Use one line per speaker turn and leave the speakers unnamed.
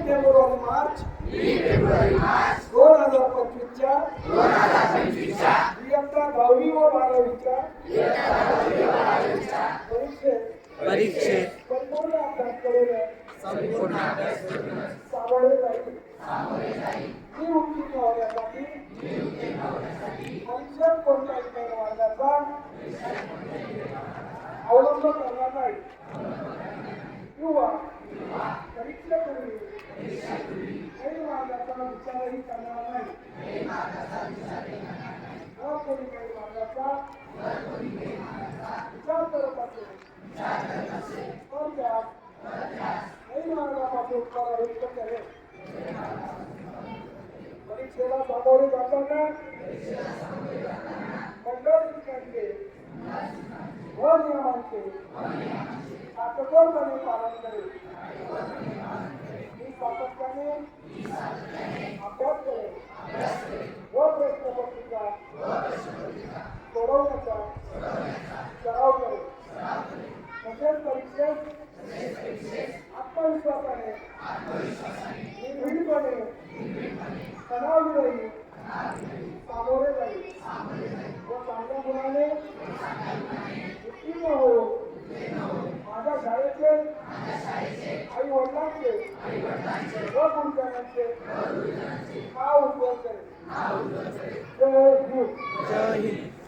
मार्च 2025च्या इयत्ता 10वी व 12वीच्या परीक्षेत संपूर्ण अभ्यास करून सामोरे जाईल. ही उत्तीर्ण होण्यासाठी परीक्षेत कोणत्याही गैरमार्गाचा अवलंब करणार नाही किंवा परीक्षेपूर्वी गैरमार्गाचा विचारही करणार नाही. जर कोणी गैरमार्गाचा विचार करत असेल तर त्या गैरमार्गापासून परावृत्त करेल. परीक्षेला सामोरे जाताना मंडळ सूचनांचे व नियमांचे काटेकोरपणे पालन करेल. मी सातत्याने अभ्यास करेल व प्रश्नपत्रिका सोडवण्याचा सराव करेल. तसेच परीक्षेत आत्मविश्वासाने निर्भीडपणे तणावविरहित सामोरे जाईल व चांगल्या गुणाने उत्तीर्ण होऊन माझ्या शाळेचे आई वडिलांचे व गुरुजनांचे नाव उज्ज्वल करेल. जय हिंद.